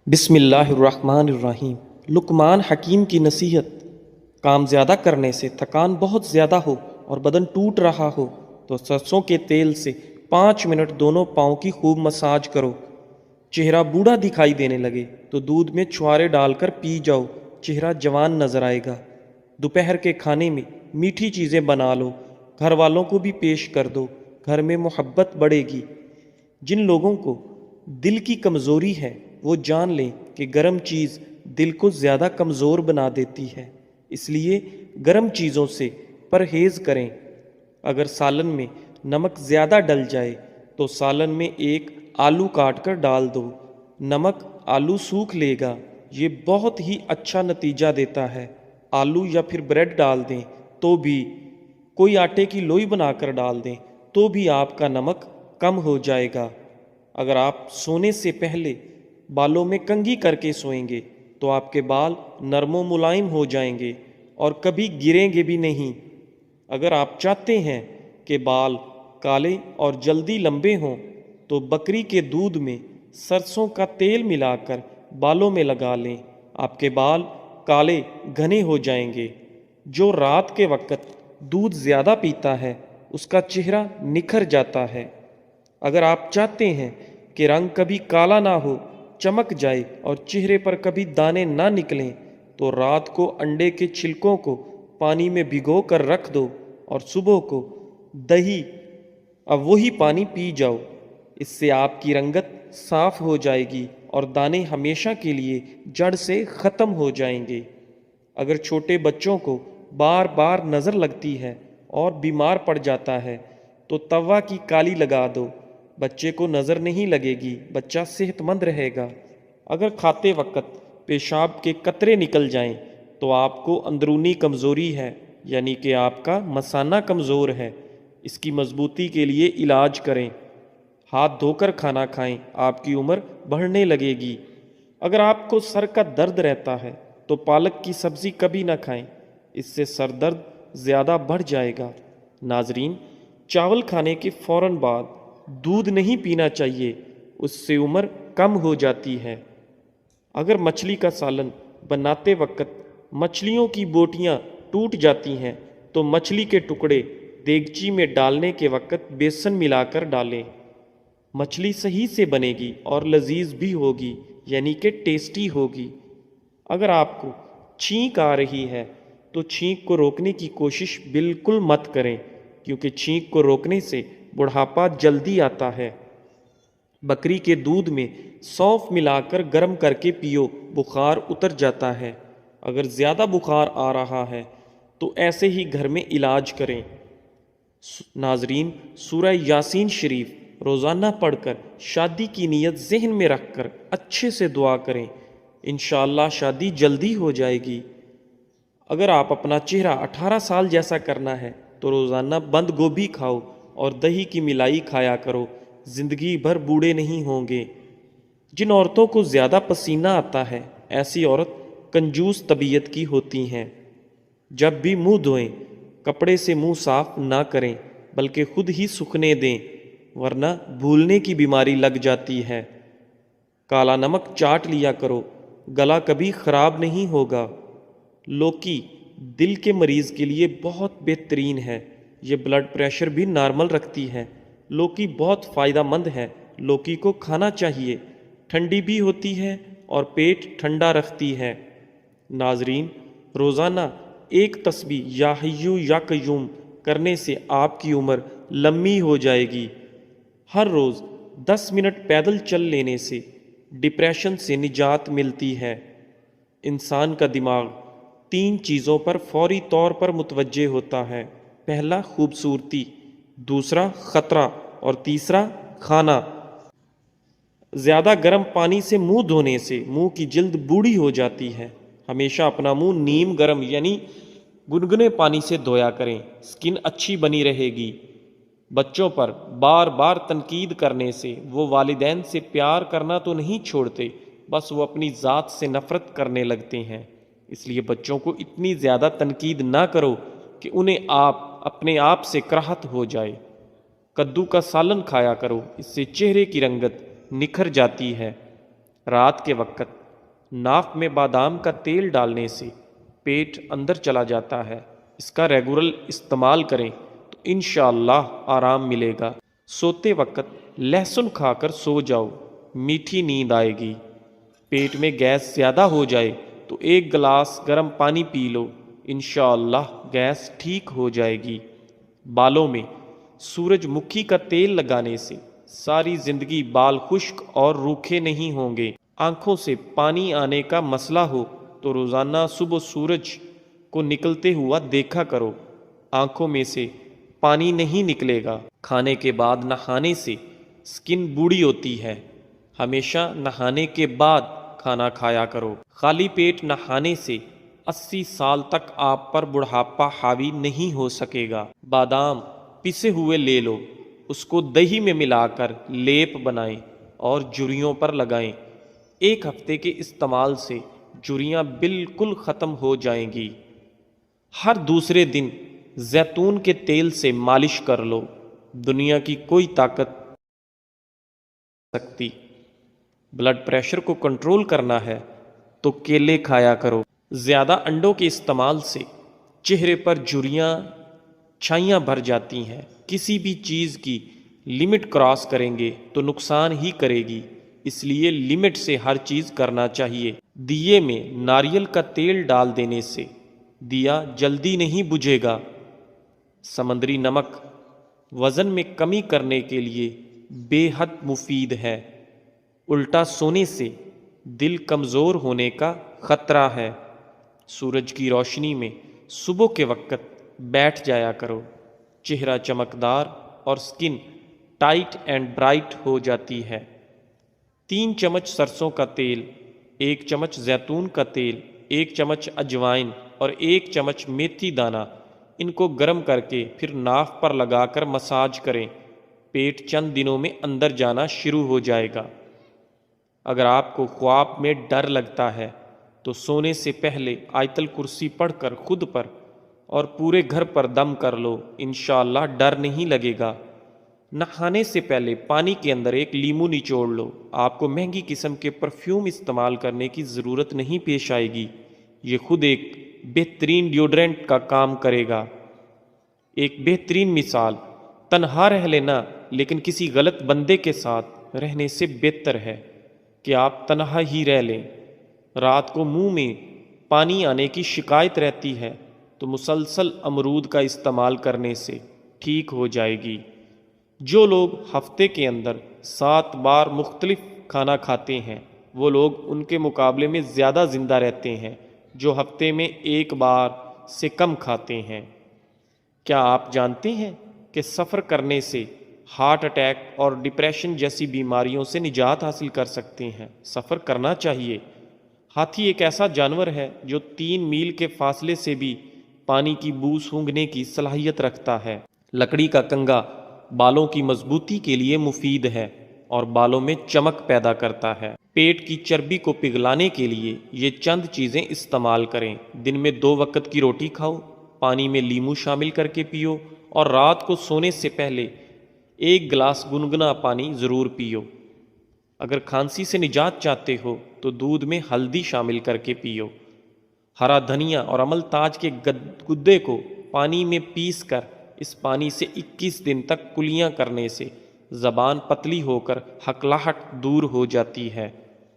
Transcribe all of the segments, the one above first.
بسم اللہ الرحمن الرحیم۔ لقمان حکیم کی نصیحت: کام زیادہ کرنے سے تھکان بہت زیادہ ہو اور بدن ٹوٹ رہا ہو تو سرسوں کے تیل سے 5 منٹ دونوں پاؤں کی خوب مساج کرو۔ چہرہ بوڑھا دکھائی دینے لگے تو دودھ میں چھوارے ڈال کر پی جاؤ، چہرہ جوان نظر آئے گا۔ دوپہر کے کھانے میں میٹھی چیزیں بنا لو، گھر والوں کو بھی پیش کر دو، گھر میں محبت بڑھے گی۔ جن لوگوں کو دل کی کمزوری ہے وہ جان لیں کہ گرم چیز دل کو زیادہ کمزور بنا دیتی ہے، اس لیے گرم چیزوں سے پرہیز کریں۔ اگر سالن میں نمک زیادہ ڈل جائے تو سالن میں ایک آلو کاٹ کر ڈال دو، نمک آلو سوکھ لے گا، یہ بہت ہی اچھا نتیجہ دیتا ہے۔ آلو یا پھر بریڈ ڈال دیں تو بھی، کوئی آٹے کی لوئی بنا کر ڈال دیں تو بھی آپ کا نمک کم ہو جائے گا۔ اگر آپ سونے سے پہلے بالوں میں کنگھی کر کے سوئیں گے تو آپ کے بال نرم و ملائم ہو جائیں گے اور کبھی گریں گے بھی نہیں۔ اگر آپ چاہتے ہیں کہ بال کالے اور جلدی لمبے ہوں تو بکری کے دودھ میں سرسوں کا تیل ملا کر بالوں میں لگا لیں، آپ کے بال کالے گھنے ہو جائیں گے۔ جو رات کے وقت دودھ زیادہ پیتا ہے اس کا چہرہ نکھر جاتا ہے۔ اگر آپ چاہتے ہیں کہ رنگ کبھی کالا نہ ہو، چمک جائے اور چہرے پر کبھی دانے نہ نکلیں تو رات کو انڈے کے چھلکوں کو پانی میں بھگو کر رکھ دو اور صبح کو دہی اب وہی پانی پی جاؤ۔ اس سے آپ کی رنگت صاف ہو جائے گی اور دانے ہمیشہ کے لیے جڑ سے ختم ہو جائیں گے۔ اگر چھوٹے بچوں کو بار بار نظر لگتی ہے اور بیمار پڑ جاتا ہے تو توا کی کالی لگا دو، بچے کو نظر نہیں لگے گی، بچہ صحت مند رہے گا۔ اگر کھاتے وقت پیشاب کے قطرے نکل جائیں تو آپ کو اندرونی کمزوری ہے، یعنی کہ آپ کا مثانہ کمزور ہے، اس کی مضبوطی کے لیے علاج کریں۔ ہاتھ دھو کر کھانا کھائیں، آپ کی عمر بڑھنے لگے گی۔ اگر آپ کو سر کا درد رہتا ہے تو پالک کی سبزی کبھی نہ کھائیں، اس سے سر درد زیادہ بڑھ جائے گا۔ ناظرین، چاول کھانے کے فوراً بعد دودھ نہیں پینا چاہیے، اس سے عمر کم ہو جاتی ہے۔ اگر مچھلی کا سالن بناتے وقت مچھلیوں کی بوٹیاں ٹوٹ جاتی ہیں تو مچھلی کے ٹکڑے دیگچی میں ڈالنے کے وقت بیسن ملا کر ڈالیں، مچھلی صحیح سے بنے گی اور لذیذ بھی ہوگی، یعنی کہ ٹیسٹی ہوگی۔ اگر آپ کو چھینک آ رہی ہے تو چھینک کو روکنے کی کوشش بالکل مت کریں، کیونکہ چھینک کو روکنے سے بڑھاپا جلدی آتا ہے۔ بکری کے دودھ میں سونف ملا کر گرم کر کے پیو، بخار اتر جاتا ہے۔ اگر زیادہ بخار آ رہا ہے تو ایسے ہی گھر میں علاج کریں۔ ناظرین، سورہ یاسین شریف روزانہ پڑھ کر شادی کی نیت ذہن میں رکھ کر اچھے سے دعا کریں، انشاءاللہ شادی جلدی ہو جائے گی۔ اگر آپ اپنا چہرہ 18 سال جیسا کرنا ہے تو روزانہ بند گوبھی کھاؤ اور دہی کی ملائی کھایا کرو، زندگی بھر بوڑھے نہیں ہوں گے۔ جن عورتوں کو زیادہ پسینہ آتا ہے ایسی عورت کنجوس طبیعت کی ہوتی ہیں۔ جب بھی منہ دھوئیں کپڑے سے منہ صاف نہ کریں بلکہ خود ہی سوکھنے دیں، ورنہ بھولنے کی بیماری لگ جاتی ہے۔ کالا نمک چاٹ لیا کرو، گلا کبھی خراب نہیں ہوگا۔ لوکی دل کے مریض کے لیے بہت بہترین ہے، یہ بلڈ پریشر بھی نارمل رکھتی ہے۔ لوکی بہت فائدہ مند ہے، لوکی کو کھانا چاہیے، ٹھنڈی بھی ہوتی ہے اور پیٹ ٹھنڈا رکھتی ہے۔ ناظرین، روزانہ ایک تسبیح یا حیو یا قیوم کرنے سے آپ کی عمر لمبی ہو جائے گی۔ ہر روز 10 منٹ پیدل چل لینے سے ڈپریشن سے نجات ملتی ہے۔ انسان کا دماغ 3 چیزوں پر فوری طور پر متوجہ ہوتا ہے: پہلا خوبصورتی، دوسرا خطرہ اور تیسرا کھانا۔ زیادہ گرم پانی سے منہ دھونے سے منہ کی جلد بوڑھی ہو جاتی ہے۔ ہمیشہ اپنا منہ نیم گرم یعنی گنگنے پانی سے دھویا کریں، سکن اچھی بنی رہے گی۔ بچوں پر بار بار تنقید کرنے سے وہ والدین سے پیار کرنا تو نہیں چھوڑتے، بس وہ اپنی ذات سے نفرت کرنے لگتے ہیں۔ اس لیے بچوں کو اتنی زیادہ تنقید نہ کرو کہ انہیں اپنے آپ سے کراہت ہو جائے۔ کدو کا سالن کھایا کرو، اس سے چہرے کی رنگت نکھر جاتی ہے۔ رات کے وقت ناک میں بادام کا تیل ڈالنے سے پیٹ اندر چلا جاتا ہے، اس کا ریگولر استعمال کریں تو انشاءاللہ آرام ملے گا۔ سوتے وقت لہسن کھا کر سو جاؤ، میٹھی نیند آئے گی۔ پیٹ میں گیس زیادہ ہو جائے تو 1 گلاس گرم پانی پی لو، انشاءاللہ گیس ٹھیک ہو جائے گی۔ بالوں میں سورج مکھی کا تیل لگانے سے ساری زندگی بال خشک اور روکھے نہیں ہوں گے۔ آنکھوں سے پانی آنے کا مسئلہ ہو تو روزانہ صبح سورج کو نکلتے ہوا دیکھا کرو، آنکھوں میں سے پانی نہیں نکلے گا۔ کھانے کے بعد نہانے سے سکن بوڑھی ہوتی ہے، ہمیشہ نہانے کے بعد کھانا کھایا کرو۔ خالی پیٹ نہانے سے 80 سال تک آپ پر بڑھاپا حاوی نہیں ہو سکے گا۔ بادام پسے ہوئے لے لو، اس کو دہی میں ملا کر لیپ بنائیں اور جھریوں پر لگائیں۔ 1 ہفتے کے استعمال سے جھریاں بالکل ختم ہو جائیں گی۔ ہر دوسرے دن زیتون کے تیل سے مالش کر لو، دنیا کی کوئی طاقت سکتی۔ بلڈ پریشر کو کنٹرول کرنا ہے تو کیلے کھایا کرو۔ زیادہ انڈوں کے استعمال سے چہرے پر جھریاں چھائیاں بھر جاتی ہیں۔ کسی بھی چیز کی لمٹ کراس کریں گے تو نقصان ہی کرے گی، اس لیے لمٹ سے ہر چیز کرنا چاہیے۔ دیے میں ناریل کا تیل ڈال دینے سے دیا جلدی نہیں بجھے گا۔ سمندری نمک وزن میں کمی کرنے کے لیے بے حد مفید ہے۔ الٹا سونے سے دل کمزور ہونے کا خطرہ ہے۔ سورج کی روشنی میں صبح کے وقت بیٹھ جایا کرو، چہرہ چمکدار اور سکن ٹائٹ اینڈ برائٹ ہو جاتی ہے۔ 3 چمچ سرسوں کا تیل، 1 چمچ زیتون کا تیل، 1 چمچ اجوائن اور 1 چمچ میتھی دانہ، ان کو گرم کر کے پھر ناف پر لگا کر مساج کریں۔ پیٹ چند دنوں میں اندر جانا شروع ہو جائے گا۔ اگر آپ کو خواب میں ڈر لگتا ہے تو سونے سے پہلے آیت الکرسی پڑھ کر خود پر اور پورے گھر پر دم کر لو، انشاءاللہ ڈر نہیں لگے گا۔ نہانے سے پہلے پانی کے اندر 1 لیمو نچوڑ لو، آپ کو مہنگی قسم کے پرفیوم استعمال کرنے کی ضرورت نہیں پیش آئے گی، یہ خود ایک بہترین ڈیوڈرنٹ کا کام کرے گا۔ ایک بہترین مثال، تنہا رہ لینا لیکن کسی غلط بندے کے ساتھ رہنے سے بہتر ہے کہ آپ تنہا ہی رہ لیں۔ رات کو منہ میں پانی آنے کی شکایت رہتی ہے تو مسلسل امرود کا استعمال کرنے سے ٹھیک ہو جائے گی۔ جو لوگ ہفتے کے اندر 7 بار مختلف کھانا کھاتے ہیں وہ لوگ ان کے مقابلے میں زیادہ زندہ رہتے ہیں جو ہفتے میں 1 بار سے کم کھاتے ہیں۔ کیا آپ جانتے ہیں کہ سفر کرنے سے ہارٹ اٹیک اور ڈپریشن جیسی بیماریوں سے نجات حاصل کر سکتے ہیں؟ سفر کرنا چاہیے۔ ہاتھی ایک ایسا جانور ہے جو 3 میل کے فاصلے سے بھی پانی کی بو سونگھنے کی صلاحیت رکھتا ہے۔ لکڑی کا کنگا بالوں کی مضبوطی کے لیے مفید ہے اور بالوں میں چمک پیدا کرتا ہے۔ پیٹ کی چربی کو پگھلانے کے لیے یہ چند چیزیں استعمال کریں۔ دن میں 2 وقت کی روٹی کھاؤ، پانی میں لیمو شامل کر کے پیو اور رات کو سونے سے پہلے 1 گلاس گنگنا پانی ضرور پیو۔ اگر کھانسی سے نجات چاہتے ہو تو دودھ میں ہلدی شامل کر کے پیو۔ ہرا دھنیا اور عمل تاج کے گدے کو پانی میں پیس کر اس پانی سے 21 دن تک کلیاں کرنے سے زبان پتلی ہو کر ہکلاہٹ دور ہو جاتی ہے۔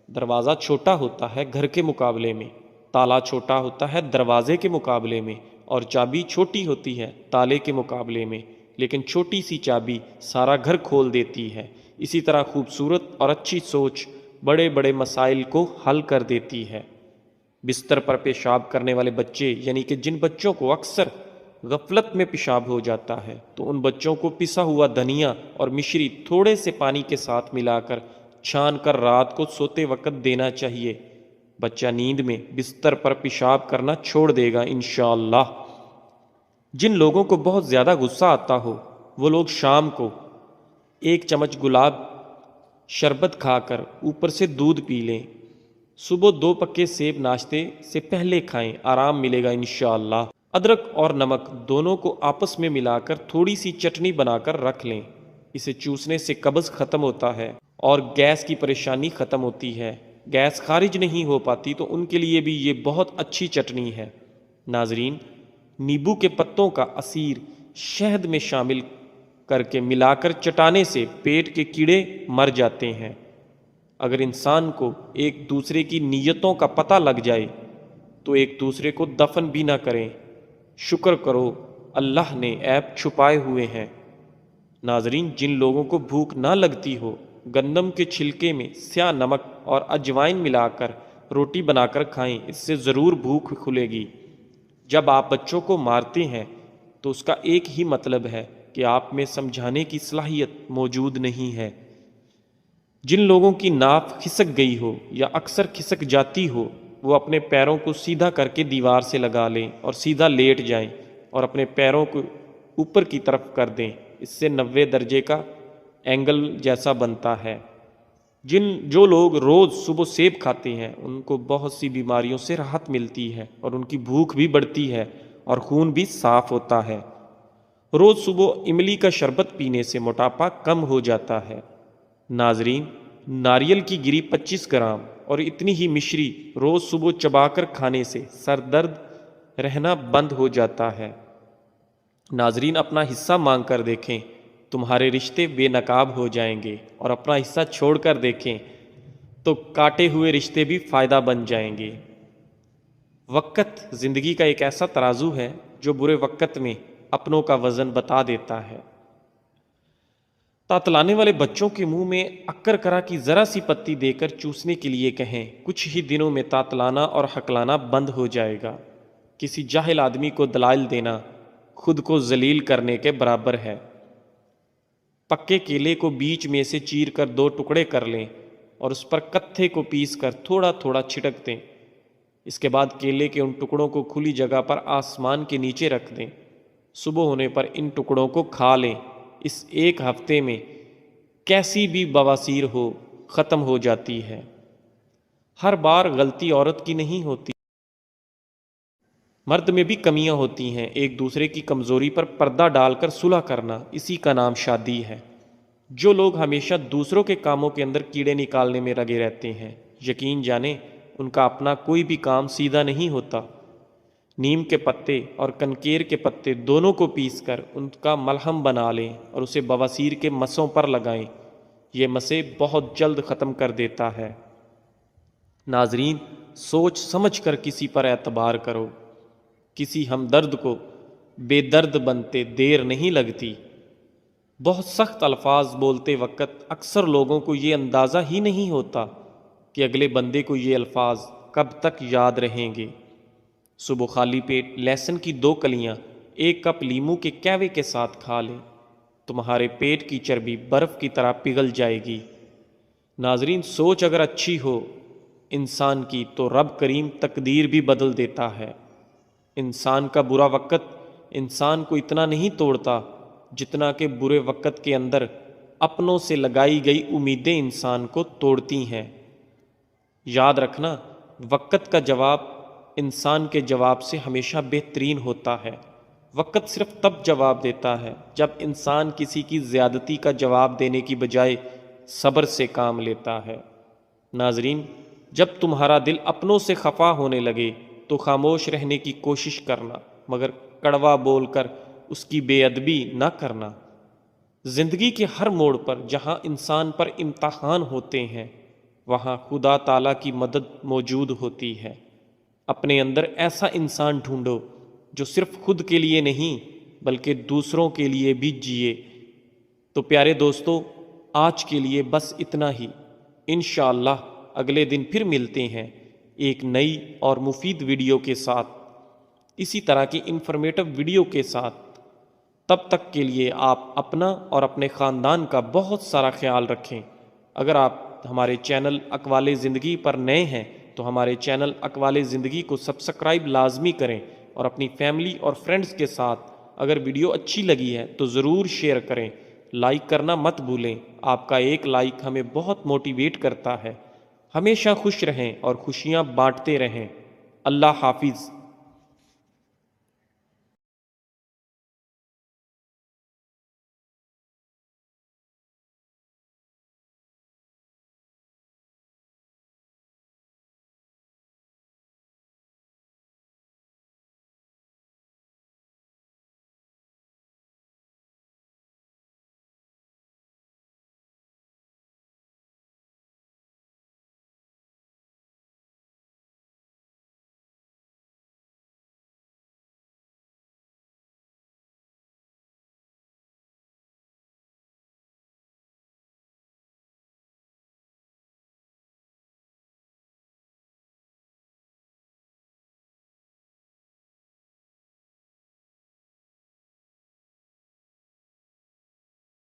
دروازہ چھوٹا ہوتا ہے گھر کے مقابلے میں، تالا چھوٹا ہوتا ہے دروازے کے مقابلے میں، اور چابی چھوٹی ہوتی ہے تالے کے مقابلے میں، لیکن چھوٹی سی چابی سارا گھر کھول دیتی ہے۔ اسی طرح خوبصورت اور اچھی سوچ بڑے بڑے مسائل کو حل کر دیتی ہے۔ بستر پر پیشاب کرنے والے بچے، یعنی کہ جن بچوں کو اکثر غفلت میں پیشاب ہو جاتا ہے، تو ان بچوں کو پسا ہوا دھنیا اور مشری تھوڑے سے پانی کے ساتھ ملا کر چھان کر رات کو سوتے وقت دینا چاہیے۔ بچہ نیند میں بستر پر پیشاب کرنا چھوڑ دے گا انشاءاللہ۔ جن لوگوں کو بہت زیادہ غصہ آتا ہو وہ لوگ شام کو 1 چمچ گلاب شربت کھا کر اوپر سے دودھ پی لیں۔ صبح 2 پکے سیب ناشتے سے پہلے کھائیں، آرام ملے گا انشاءاللہ۔ ادرک اور نمک دونوں کو آپس میں ملا کر تھوڑی سی چٹنی بنا کر رکھ لیں، اسے چوسنے سے قبض ختم ہوتا ہے اور گیس کی پریشانی ختم ہوتی ہے۔ گیس خارج نہیں ہو پاتی تو ان کے لیے بھی یہ بہت اچھی چٹنی ہے۔ ناظرین، نیبو کے پتوں کا عصیر شہد میں شامل کر کے ملا کر چٹانے سے پیٹ کے کیڑے مر جاتے ہیں۔ اگر انسان کو ایک دوسرے کی نیتوں کا پتہ لگ جائے تو ایک دوسرے کو دفن بھی نہ کریں۔ شکر کرو اللہ نے عیب چھپائے ہوئے ہیں۔ ناظرین، جن لوگوں کو بھوک نہ لگتی ہو، گندم کے چھلکے میں سیاہ نمک اور اجوائن ملا کر روٹی بنا کر کھائیں، اس سے ضرور بھوک کھلے گی۔ جب آپ بچوں کو مارتے ہیں تو اس کا ایک ہی مطلب ہے کہ آپ میں سمجھانے کی صلاحیت موجود نہیں ہے۔ جن لوگوں کی ناف کھسک گئی ہو یا اکثر کھسک جاتی ہو، وہ اپنے پیروں کو سیدھا کر کے دیوار سے لگا لیں اور سیدھا لیٹ جائیں اور اپنے پیروں کو اوپر کی طرف کر دیں۔ اس سے 90 درجے کا اینگل جیسا بنتا ہے۔ جو لوگ روز صبح سیب کھاتے ہیں ان کو بہت سی بیماریوں سے راحت ملتی ہے اور ان کی بھوک بھی بڑھتی ہے اور خون بھی صاف ہوتا ہے۔ روز صبح املی کا شربت پینے سے موٹاپا کم ہو جاتا ہے۔ ناظرین، ناریل کی گری 25 گرام اور اتنی ہی مشری روز صبح چبا کر کھانے سے سر درد رہنا بند ہو جاتا ہے۔ ناظرین، اپنا حصہ مانگ کر دیکھیں، تمہارے رشتے بے نقاب ہو جائیں گے، اور اپنا حصہ چھوڑ کر دیکھیں تو کاٹے ہوئے رشتے بھی فائدہ بن جائیں گے۔ وقت زندگی کا ایک ایسا ترازو ہے جو برے وقت میں اپنوں کا وزن بتا دیتا ہے۔ تاتلانے والے بچوں کے منہ میں اکر کرا کی ذرا سی پتی دے کر چوسنے کے لیے کہیں، کچھ ہی دنوں میں تاتلانا اور ہکلانا بند ہو جائے گا۔ کسی جاہل آدمی کو دلائل دینا خود کو ذلیل کرنے کے برابر ہے۔ پکے کیلے کو بیچ میں سے چیر کر 2 ٹکڑے کر لیں اور اس پر کتھے کو پیس کر تھوڑا تھوڑا چھٹک دیں۔ اس کے بعد کیلے کے ان ٹکڑوں کو کھلی جگہ پر آسمان کے نیچے رکھ دیں۔ صبح ہونے پر ان ٹکڑوں کو کھا لیں۔ اس 1 ہفتے میں کیسی بھی بواسیر ہو ختم ہو جاتی ہے۔ ہر بار غلطی عورت کی نہیں ہوتی، مرد میں بھی کمیاں ہوتی ہیں۔ ایک دوسرے کی کمزوری پر پردہ ڈال کر صلح کرنا، اسی کا نام شادی ہے۔ جو لوگ ہمیشہ دوسروں کے کاموں کے اندر کیڑے نکالنے میں لگے رہتے ہیں، یقین جانیں ان کا اپنا کوئی بھی کام سیدھا نہیں ہوتا۔ نیم کے پتے اور کنکیر کے پتے دونوں کو پیس کر ان کا ملہم بنا لیں اور اسے بواسیر کے مسوں پر لگائیں۔ یہ مسے بہت جلد ختم کر دیتا ہے۔ ناظرین، سوچ سمجھ کر کسی پر اعتبار کرو۔ کسی ہمدرد کو بے درد بنتے دیر نہیں لگتی۔ بہت سخت الفاظ بولتے وقت اکثر لوگوں کو یہ اندازہ ہی نہیں ہوتا کہ اگلے بندے کو یہ الفاظ کب تک یاد رہیں گے۔ صبح خالی پیٹ لہسن کی 2 کلیاں 1 کپ لیموں کے کہوے کے ساتھ کھا لیں، تمہارے پیٹ کی چربی برف کی طرح پگھل جائے گی۔ ناظرین، سوچ اگر اچھی ہو انسان کی تو رب کریم تقدیر بھی بدل دیتا ہے۔ انسان کا برا وقت انسان کو اتنا نہیں توڑتا جتنا کہ برے وقت کے اندر اپنوں سے لگائی گئی امیدیں انسان کو توڑتی ہیں۔ یاد رکھنا، وقت کا جواب انسان کے جواب سے ہمیشہ بہترین ہوتا ہے۔ وقت صرف تب جواب دیتا ہے جب انسان کسی کی زیادتی کا جواب دینے کی بجائے صبر سے کام لیتا ہے۔ ناظرین، جب تمہارا دل اپنوں سے خفا ہونے لگے تو خاموش رہنے کی کوشش کرنا، مگر کڑوا بول کر اس کی بے ادبی نہ کرنا۔ زندگی کے ہر موڑ پر جہاں انسان پر امتحان ہوتے ہیں وہاں خدا تعالیٰ کی مدد موجود ہوتی ہے۔ اپنے اندر ایسا انسان ڈھونڈو جو صرف خود کے لیے نہیں بلکہ دوسروں کے لیے بھی جیے۔ تو پیارے دوستو، آج کے لیے بس اتنا ہی۔ انشاءاللہ اگلے دن پھر ملتے ہیں ایک نئی اور مفید ویڈیو کے ساتھ، اسی طرح کی انفارمیٹو ویڈیو کے ساتھ۔ تب تک کے لیے آپ اپنا اور اپنے خاندان کا بہت سارا خیال رکھیں۔ اگر آپ ہمارے چینل اقوال زندگی پر نئے ہیں تو ہمارے چینل اقوال زندگی کو سبسکرائب لازمی کریں اور اپنی فیملی اور فرینڈز کے ساتھ اگر ویڈیو اچھی لگی ہے تو ضرور شیئر کریں۔ لائک کرنا مت بھولیں، آپ کا ایک لائک ہمیں بہت موٹیویٹ کرتا ہے۔ ہمیشہ خوش رہیں اور خوشیاں بانٹتے رہیں۔ اللہ حافظ۔